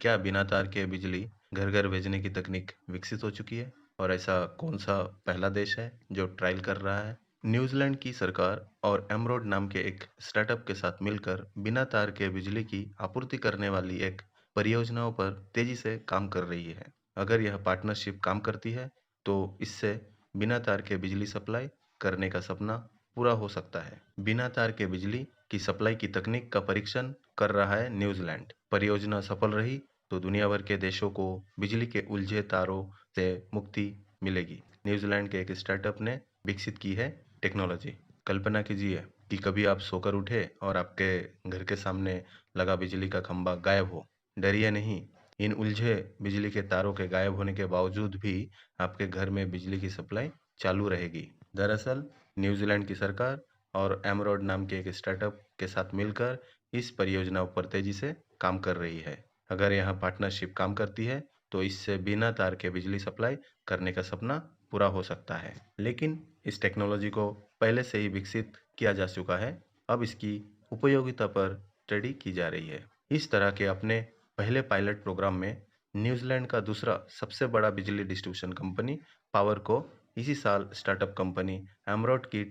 क्या बिना तार के बिजली घर-घर भेजने की तकनीक विकसित हो चुकी है? और ऐसा कौन-सा पहला देश है जो ट्रायल कर रहा है? न्यूजीलैंड की सरकार और एमरोड नाम के एक स्टार्टअप के साथ मिलकर बिना तार के बिजली की आपूर्ति करने वाली एक परियोजनाओं पर तेजी से काम कर रही है। अगर यह पार्टनरशिप काम करती है, तो इससे बिना तार के बिजली सप्लाई करने का सपना पूरा हो सकता है। बिना तार के बिजली की सप्लाई की तकनीक का परीक्षण कर रहा है न्यूजीलैंड। परियोजना सफल रही तो दुनिया भर के देशों को बिजली के उलझे तारों से मुक्ति मिलेगी। न्यूजीलैंड के एक स्टार्टअप ने विकसित की है टेक्नोलॉजी। कल्पना कीजिए कि कभी आप सोकर उठे और आपके घर के सामने लगा बिजली का खंभा गायब हो। डरिए नहीं, इन उलझे बिजली के तारों के गायब होने के बावजूद भी आपके घर में बिजली की सप्लाई चालू रहेगी। दरअसल न्यूजीलैंड की सरकार और एमरोड नाम के एक स्टार्टअप के साथ मिलकर इस परियोजना पर तेजी से काम कर रही है। अगर यह पार्टनरशिप काम करती है, तो इससे बिना तार के बिजली सप्लाई करने का सपना पूरा हो सकता है। लेकिन इस टेक्नोलॉजी को पहले से ही विकसित किया जा चुका है। अब इसकी उपयोगिता पर स्टडी की जा रही है। इस तरह के अपने पहले पायलट प्रोग्राम में न्यूजीलैंड का दूसरा सबसे बड़ा बिजली डिस्ट्रीब्यूशन कंपनी पावर को इसी साल स्टार्टअप कंपनी एमरोड की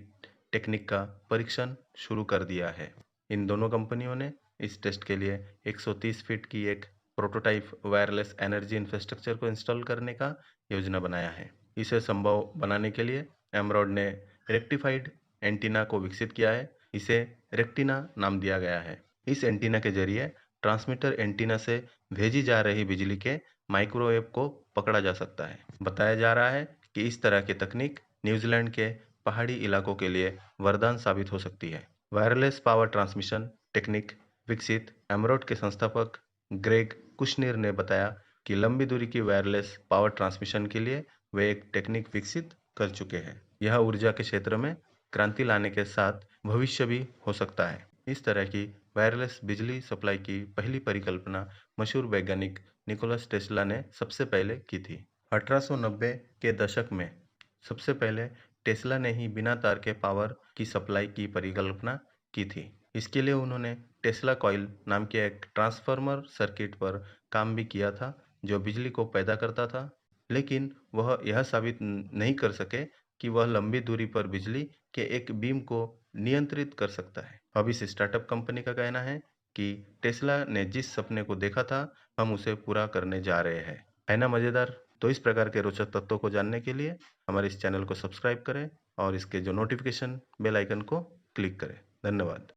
टेक्निक का परीक्षण शुरू कर दिया है। इन दोनों कंपनियों ने इस टेस्ट के लिए 130 फीट की एक प्रोटोटाइप वायरलेस एनर्जी इंफ्रास्ट्रक्चर को इंस्टॉल करने का योजना बनाया है। इसे संभव बनाने के लिए एमरोड ने रेक्टिफाइड एंटीना को विकसित किया है। इसे रेक्टिना नाम दिया गया है। इस एंटीना के जरिए ट्रांसमीटर एंटीना से भेजी जा रही बिजली के माइक्रोवेव को पकड़ा जा सकता है। बताया जा रहा है कि इस तरह की तकनीक न्यूजीलैंड के पहाड़ी इलाकों के लिए वरदान साबित हो सकती है। वायरलेस पावर ट्रांसमिशन टेक्निक विकसित एमरोड के संस्थापक ग्रेग कुशनर ने बताया कि लंबी दूरी की वायरलेस पावर ट्रांसमिशन के लिए वे एक टेक्निक विकसित कर चुके हैं। यह ऊर्जा के क्षेत्र में क्रांति लाने के साथ भविष्य भी हो सकता है। इस तरह की वायरलेस बिजली सप्लाई की पहली परिकल्पना मशहूर वैज्ञानिक निकोलस टेस्ला ने सबसे पहले की थी। 1890 के दशक में सबसे पहले टेस्ला ने ही बिना तार के पावर की सप्लाई की परिकल्पना की थी। इसके लिए उन्होंने टेस्ला कॉइल नाम के एक ट्रांसफार्मर सर्किट पर काम भी किया था, जो बिजली को पैदा करता था। लेकिन वह यह साबित नहीं कर सके कि वह लंबी दूरी पर बिजली के एक बीम को नियंत्रित कर सकता है। अब इस स्टार्टअप कंपनी का कहना है कि टेस्ला ने जिस सपने को देखा था, हम उसे पूरा करने जा रहे हैं। है ना मजेदार? तो इस प्रकार के रोचक तत्वों को जानने के लिए हमारे इस चैनल को सब्सक्राइब करें और इसके जो नोटिफिकेशन बेल आइकन को क्लिक करें। धन्यवाद।